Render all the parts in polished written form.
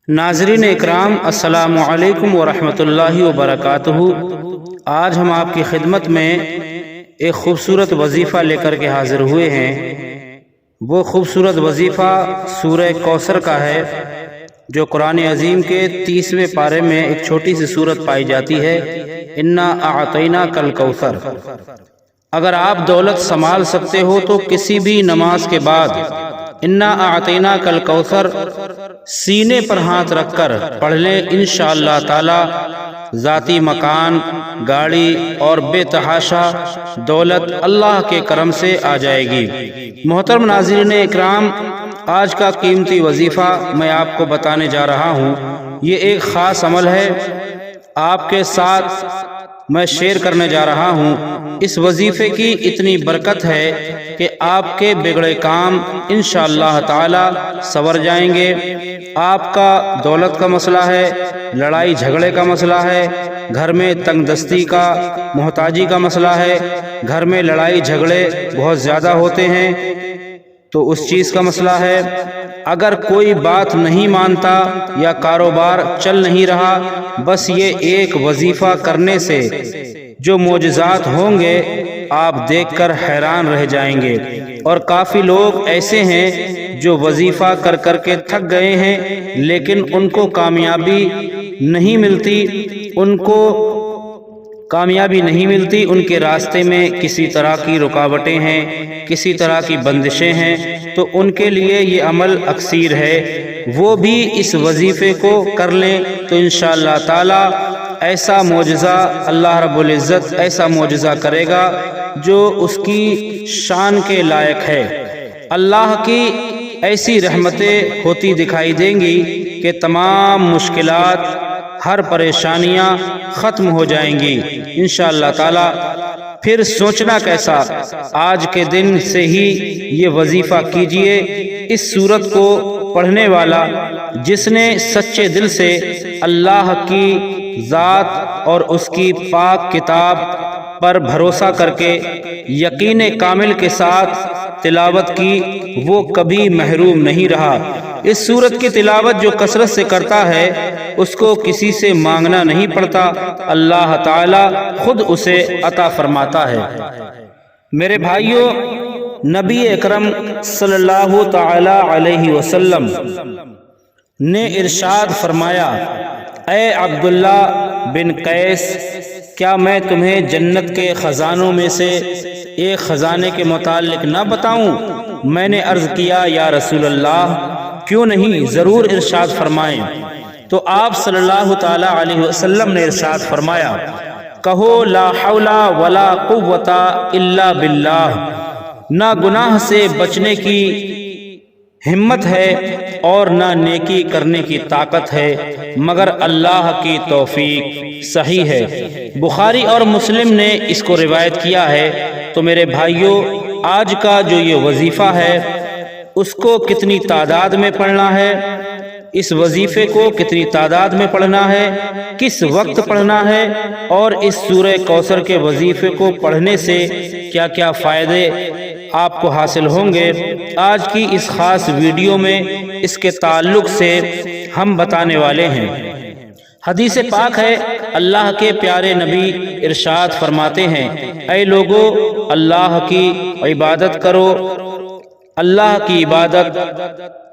ناظرین اکرام، السلام علیکم ورحمۃ اللہ وبرکاتہ۔ آج ہم آپ کی خدمت میں ایک خوبصورت وظیفہ لے کر کے حاضر ہوئے ہیں۔ وہ خوبصورت وظیفہ سورہ کوثر کا ہے، جو قرآن عظیم کے 30ویں پارے میں ایک چھوٹی سی سورت پائی جاتی ہے، انا اعطیناک الکوثر۔ اگر آپ دولت سنبھال سکتے ہو تو کسی بھی نماز کے بعد انا اعطیناک الکوثر سینے پر ہاتھ رکھ کر پڑھ لیں، انشاءاللہ تعالی ذاتی مکان، گاڑی اور بے تحاشا دولت اللہ کے کرم سے آ جائے گی۔ محترم ناظرین اکرام، آج کا قیمتی وظیفہ میں آپ کو بتانے جا رہا ہوں۔ یہ ایک خاص عمل ہے، آپ کے ساتھ میں شیئر کرنے جا رہا ہوں۔ اس وظیفے کی اتنی برکت ہے کہ آپ کے بگڑے کام انشاءاللہ تعالی سنور جائیں گے۔ آپ کا دولت کا مسئلہ ہے، لڑائی جھگڑے کا مسئلہ ہے، گھر میں تنگ دستی کا، محتاجی کا مسئلہ ہے، گھر میں لڑائی جھگڑے بہت زیادہ ہوتے ہیں تو اس چیز کا مسئلہ ہے، اگر کوئی بات نہیں مانتا یا کاروبار چل نہیں رہا، بس یہ ایک وظیفہ کرنے سے جو معجزات ہوں گے آپ دیکھ کر حیران رہ جائیں گے۔ اور کافی لوگ ایسے ہیں جو وظیفہ کر کر کے تھک گئے ہیں، لیکن ان کو کامیابی نہیں ملتی، ان کے راستے میں کسی طرح کی رکاوٹیں ہیں، کسی طرح کی بندشیں ہیں، تو ان کے لیے یہ عمل اکسیر ہے، وہ بھی اس وظیفے کو کر لیں تو انشاءاللہ تعالی ایسا معجزہ اللہ رب العزت ایسا معجزہ کرے گا جو اس کی شان کے لائق ہے۔ اللہ کی ایسی رحمتیں ہوتی دکھائی دیں گی کہ تمام مشکلات، ہر پریشانیاں ختم ہو جائیں گی انشاءاللہ تعالی۔ پھر سوچنا کیسا، آج کے دن سے ہی یہ وظیفہ کیجئے۔ اس سورت کو پڑھنے والا جس نے سچے دل سے اللہ کی ذات اور اس کی پاک کتاب پر بھروسہ کر کے یقین کامل کے ساتھ تلاوت کی، وہ کبھی محروم نہیں رہا۔ اس سورت کی تلاوت جو کثرت سے کرتا ہے اس کو کسی سے مانگنا نہیں پڑتا، اللہ تعالی خود اسے عطا فرماتا ہے۔ میرے بھائیوں، نبی اکرم صلی اللہ تعالی علیہ وسلم نے ارشاد فرمایا، اے عبداللہ بن قیس، کیا میں تمہیں جنت کے خزانوں میں سے ایک خزانے کے متعلق نہ بتاؤں؟ میں نے عرض کیا، یا رسول اللہ، کیوں نہیں، ضرور ارشاد فرمائیں۔ تو آپ صلی اللہ تعالی علیہ وسلم نے ارشاد فرمایا، کہو لا حول ولا قوت الا باللہ، نہ گناہ سے بچنے کی ہمت ہے اور نہ نیکی کرنے کی طاقت ہے مگر اللہ کی توفیق۔ صحیح ہے، بخاری اور مسلم نے اس کو روایت کیا ہے۔ تو میرے بھائیوں، آج کا جو یہ وظیفہ ہے اس کو کتنی تعداد میں پڑھنا ہے، اس وظیفے کو کتنی تعداد میں پڑھنا ہے، کس وقت پڑھنا ہے، اور اس سورہ کوثر کے وظیفے کو پڑھنے سے کیا کیا فائدے آپ کو حاصل ہوں گے، آج کی اس خاص ویڈیو میں اس کے تعلق سے ہم بتانے والے ہیں۔ حدیث پاک ہے، اللہ کے پیارے نبی ارشاد فرماتے ہیں، اے لوگو، اللہ کی عبادت کرو، اللہ کی عبادت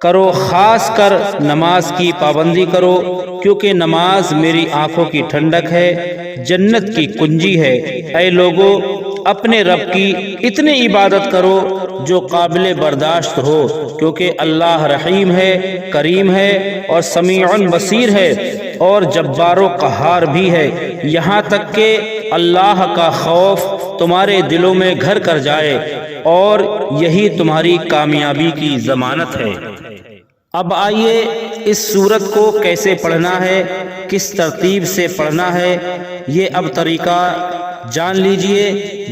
کرو، خاص کر نماز کی پابندی کرو، کیونکہ نماز میری آنکھوں کی ٹھنڈک ہے، جنت کی کنجی ہے۔ اے لوگو، اپنے رب کی اتنی عبادت کرو جو قابل برداشت ہو، کیونکہ اللہ رحیم ہے، کریم ہے اور سمیع بصیر ہے اور جبار و قہار بھی ہے، یہاں تک کہ اللہ کا خوف تمہارے دلوں میں گھر کر جائے، اور یہی تمہاری کامیابی کی ضمانت ہے۔ اب آئیے اس سورت کو کیسے پڑھنا ہے، کس ترتیب سے پڑھنا ہے، یہ اب طریقہ جان لیجئے۔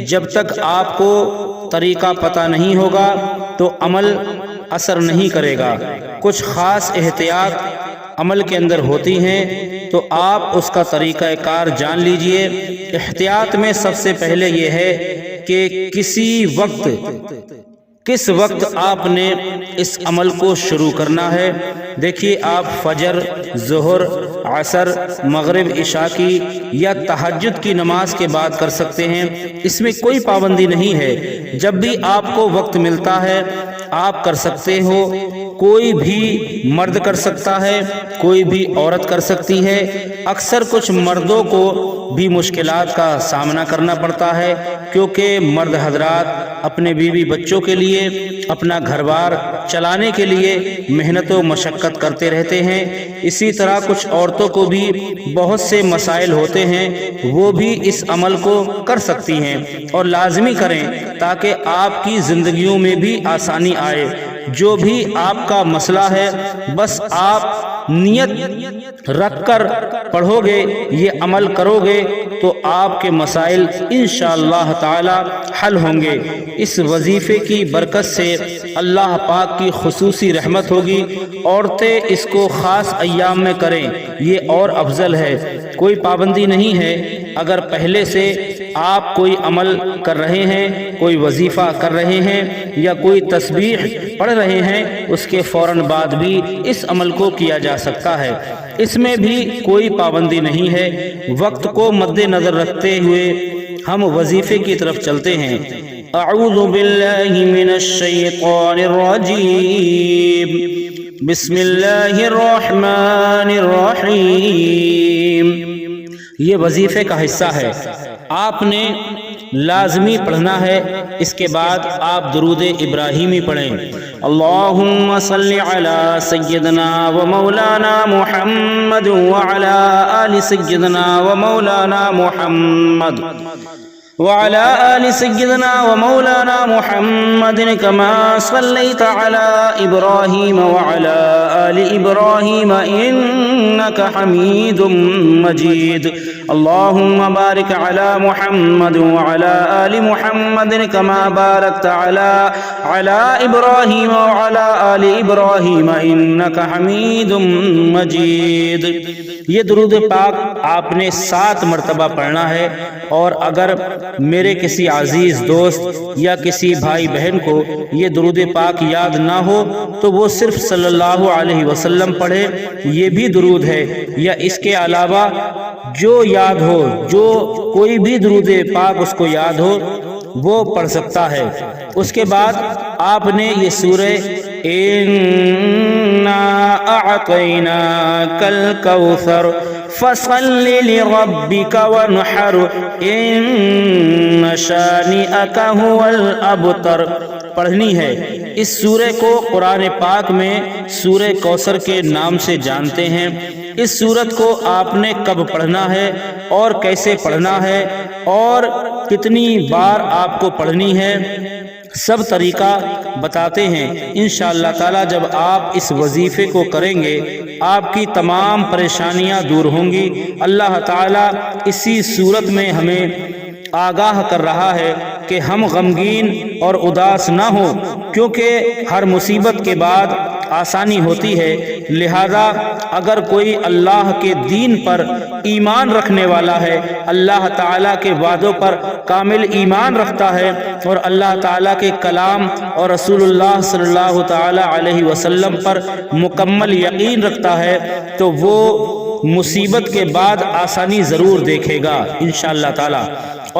جب تک آپ کو طریقہ پتہ نہیں ہوگا تو عمل اثر نہیں کرے گا۔ کچھ خاص احتیاط عمل کے اندر ہوتی ہیں، تو آپ اس کا طریقہ کار جان لیجئے۔ احتیاط میں سب سے پہلے یہ ہے کہ کسی وقت کس وقت آپ نے اس عمل کو شروع کرنا ہے؟ دیکھیے، آپ فجر، ظہر، عصر، مغرب، عشاء کی یا تہجد کی نماز کے بعد کر سکتے ہیں، اس میں کوئی پابندی نہیں ہے۔ جب بھی آپ کو وقت ملتا ہے آپ کر سکتے ہو۔ کوئی بھی مرد کر سکتا ہے، کوئی بھی عورت کر سکتی ہے۔ اکثر کچھ مردوں کو بھی مشکلات کا سامنا کرنا پڑتا ہے، کیونکہ مرد حضرات اپنے بیوی بچوں کے لیے، اپنا گھر بار چلانے کے لیے محنت و مشقت کرتے رہتے ہیں۔ اسی طرح کچھ عورتوں کو بھی بہت سے مسائل ہوتے ہیں، وہ بھی اس عمل کو کر سکتی ہیں، اور لازمی کریں تاکہ آپ کی زندگیوں میں بھی آسانی آئے۔ جو بھی آپ کا مسئلہ ہے، بس آپ نیت رکھ کر پڑھو گے، یہ عمل کرو گے تو آپ کے مسائل انشاءاللہ تعالی حل ہوں گے۔ اس وظیفے کی برکت سے اللہ پاک کی خصوصی رحمت ہوگی۔ عورتیں اس کو خاص ایام میں کریں، یہ اور افضل ہے۔ کوئی پابندی نہیں ہے۔ اگر پہلے سے آپ کوئی عمل کر رہے ہیں، کوئی وظیفہ کر رہے ہیں یا کوئی تسبیح پڑھ رہے ہیں، اس کے فوراً بعد بھی اس عمل کو کیا جا سکتا ہے۔ اس میں بھی کوئی پابندی نہیں ہے۔ وقت کو مد نظر رکھتے ہوئے ہم وظیفے کی طرف چلتے ہیں۔ اعوذ باللہ من الشیطان الرجیم، بسم اللہ الرحمن الرحیم۔ یہ وظیفے کا حصہ ہے، آپ نے لازمی پڑھنا ہے۔ اس کے بعد آپ درود ابراہیمی پڑھیں۔ اللہم صلی علی سیدنا و مولانا محمد وعلی آل سیدنا و مولانا محمد وعلى آل سيدنا ومولانا محمد كما صليت على إبراهيم وعلى آل إبراهيم إنك حميد مجيد اللهم بارك على محمد وعلى آل محمد كما باركت على إبراهيم وعلى آل إبراهيم إنك حميد مجيد۔ یہ درود پاک آپ نے 7 مرتبہ پڑھنا ہے، اور اگر میرے کسی عزیز دوست یا کسی بھائی بہن کو یہ درود پاک یاد نہ ہو تو وہ صرف صلی اللہ علیہ وسلم پڑھے، یہ بھی درود ہے۔ یا اس کے علاوہ جو یاد ہو، جو کوئی بھی درود پاک اس کو یاد ہو وہ پڑھ سکتا ہے۔ اس کے بعد آپ نے یہ سورہ اِنَّا أَعْطَيْنَاكَ الْكَوْثَرَ فَصَلِّ لِرَبِّكَ وَانْحَرْ إِنَّ شَانِئَكَ هُوَ الْأَبْتَرُ پڑھنی ہے۔ اس سورہ کو قرآن پاک میں سورہ کوثر کے نام سے جانتے ہیں۔ اس سورت کو آپ نے کب پڑھنا ہے اور کیسے پڑھنا ہے اور کتنی بار آپ کو پڑھنی ہے، سب طریقہ بتاتے ہیں۔ انشاءاللہ تعالی جب آپ اس وظیفے کو کریں گے آپ کی تمام پریشانیاں دور ہوں گی۔ اللہ تعالی اسی صورت میں ہمیں آگاہ کر رہا ہے کہ ہم غمگین اور اداس نہ ہوں، کیونکہ ہر مصیبت کے بعد آسانی ہوتی ہے۔ لہذا اگر کوئی اللہ کے دین پر ایمان رکھنے والا ہے، اللہ تعالیٰ کے وعدوں پر کامل ایمان رکھتا ہے، اور اللہ تعالیٰ کے کلام اور رسول اللہ صلی اللہ تعالی علیہ وسلم پر مکمل یقین رکھتا ہے، تو وہ مصیبت کے بعد آسانی ضرور دیکھے گا انشاءاللہ تعالی،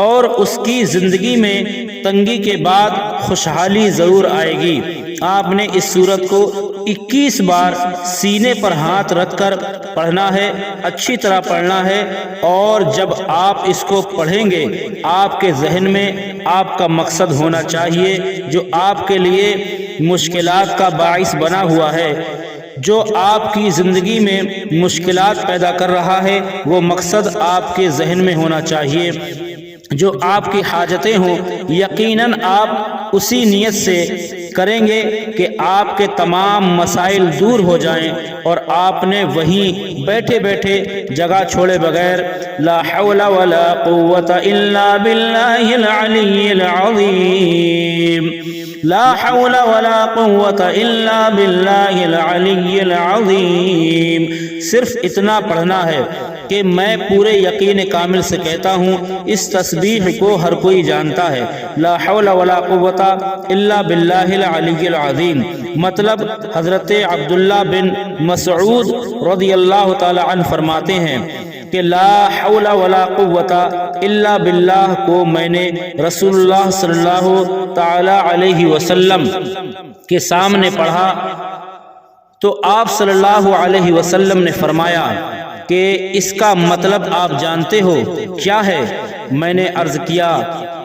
اور اس کی زندگی میں تنگی کے بعد خوشحالی ضرور آئے گی۔ آپ نے اس سورت کو 21 بار سینے پر ہاتھ رکھ کر پڑھنا ہے، اچھی طرح پڑھنا ہے، اور جب آپ اس کو پڑھیں گے آپ کے ذہن میں آپ کا مقصد ہونا چاہیے جو آپ کے لیے مشکلات کا باعث بنا ہوا ہے، جو آپ کی زندگی میں مشکلات پیدا کر رہا ہے، وہ مقصد آپ کے ذہن میں ہونا چاہیے۔ جو آپ کی حاجتیں ہوں یقیناً آپ اسی نیت سے کریں گے کہ آپ کے تمام مسائل دور ہو جائیں، اور آپ نے وہیں بیٹھے بیٹھے جگہ چھوڑے بغیر لا حول ولا قوت الا باللہ العلی العظیم، لا حول ولا قوت الا باللہ العلی العظیم، صرف اتنا پڑھنا ہے کہ میں پورے یقین کامل سے کہتا ہوں اس تسبیح کو ہر کوئی جانتا ہے۔ لا حول ولا قوت الا باللہ العلی العظیم، مطلب حضرت عبداللہ بن مسعود رضی اللہ تعالی عنہ فرماتے ہیں کہ لا حول ولا قوت الا باللہ کو میں نے رسول اللہ صلی اللہ تعالی علیہ وسلم کے سامنے پڑھا تو آپ صلی اللہ علیہ وسلم نے فرمایا کہ اس کا مطلب آپ جانتے ہو کیا ہے؟ میں نے عرض کیا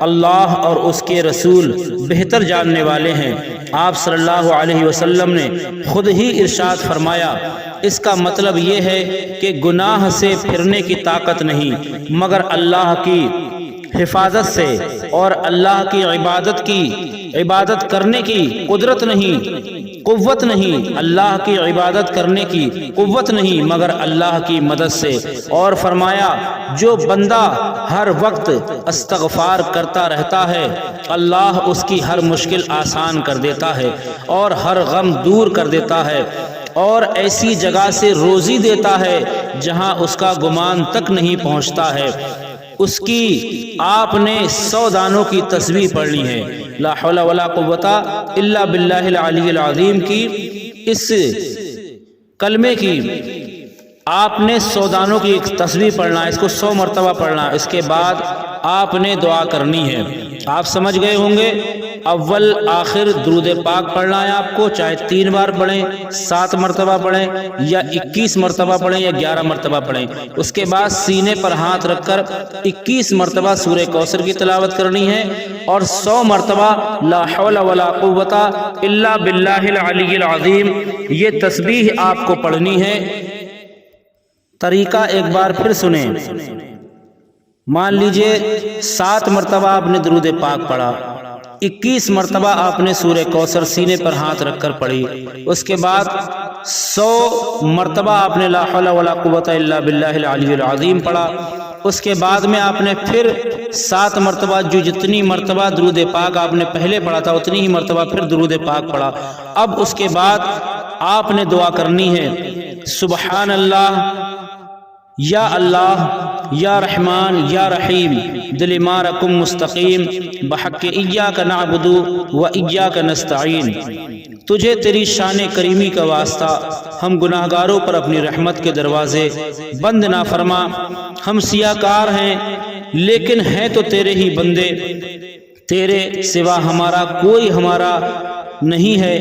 اللہ اور اس کے رسول بہتر جاننے والے ہیں۔ آپ صلی اللہ علیہ وسلم نے خود ہی ارشاد فرمایا اس کا مطلب یہ ہے کہ گناہ سے پھرنے کی طاقت نہیں مگر اللہ کی حفاظت سے، اور اللہ کی عبادت کرنے کی قدرت نہیں، قوت نہیں، اللہ کی عبادت کرنے کی قوت نہیں مگر اللہ کی مدد سے۔ اور فرمایا جو بندہ ہر وقت استغفار کرتا رہتا ہے اللہ اس کی ہر مشکل آسان کر دیتا ہے اور ہر غم دور کر دیتا ہے، اور ایسی جگہ سے روزی دیتا ہے جہاں اس کا گمان تک نہیں پہنچتا ہے۔ اس کی آپ نے 100 دانوں کی تسبیح پڑھنی ہے۔ لا حول ولا قوت الا باللہ العلی العظیم کی اس کلمے کی آپ نے 100 دانوں کی تسبیح پڑھنا ہے، اس کو 100 مرتبہ پڑھنا ہے۔ اس کے بعد آپ نے دعا کرنی ہے۔ آپ سمجھ گئے ہوں گے، اول آخر درود پاک پڑھنا ہے آپ کو، چاہے 3 بار پڑھیں، 7 مرتبہ پڑھیں یا 21 مرتبہ پڑھیں یا 11 مرتبہ پڑھیں۔ اس کے بعد سینے پر ہاتھ رکھ کر 21 مرتبہ سورہ کوثر کی تلاوت کرنی ہے اور 100 مرتبہ لا حول ولا قوت الا باللہ العلی العظیم یہ تسبیح آپ کو پڑھنی ہے۔ طریقہ ایک بار پھر سنیں۔ مان لیجئے 7 مرتبہ آپ نے درود پاک پڑھا، 21 مرتبہ آپ نے سورہ کوثر سینے پر ہاتھ رکھ کر پڑھی، اس کے بعد 100 مرتبہ آپ نے لا حول ولا قوت الا باللہ العلی العظیم پڑھا، اس کے بعد میں آپ نے پھر 7 مرتبہ جو جتنی مرتبہ درود پاک آپ نے پہلے پڑھا تھا اتنی ہی مرتبہ پھر درود پاک پڑھا۔ اب اس کے بعد آپ نے دعا کرنی ہے سبحان اللہ یا رحمان یا رحیم دل مارکم مستقیم بحق ایاک نعبد و ایاک نستعین، تجھے تیری شان کریمی کا واسطہ ہم گناہگاروں پر اپنی رحمت کے دروازے بند نہ فرما، ہم سیاکار ہیں لیکن ہیں تو تیرے ہی بندے، تیرے سوا ہمارا کوئی ہمارا نہیں ہے،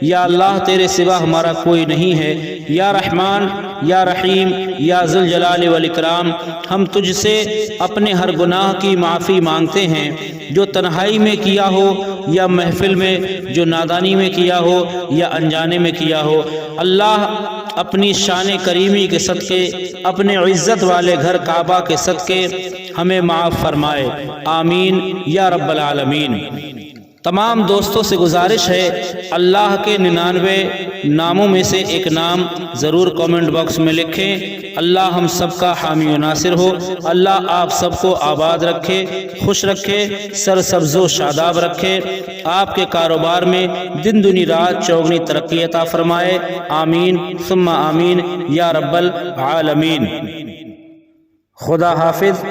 یا اللہ تیرے سوا ہمارا کوئی نہیں ہے، یا رحمان یا رحیم یا ذوالجلال والاکرام ہم تجھ سے اپنے ہر گناہ کی معافی مانگتے ہیں، جو تنہائی میں کیا ہو یا محفل میں، جو نادانی میں کیا ہو یا انجانے میں کیا ہو۔ اللہ اپنی شان کریمی کے صدقے، اپنے عزت والے گھر کعبہ کے صدقے ہمیں معاف فرمائے، آمین یا رب العالمین۔ تمام دوستوں سے گزارش ہے اللہ کے 99 ناموں میں سے ایک نام ضرور کامنٹ باکس میں لکھیں۔ اللہ ہم سب کا حامی و ناصر ہو، اللہ آپ سب کو آباد رکھے، خوش رکھے، سرسبز و شاداب رکھے، آپ کے کاروبار میں دن دنی رات چوگنی ترقی عطا فرمائے، آمین ثم آمین یا رب العالمین۔ خدا حافظ۔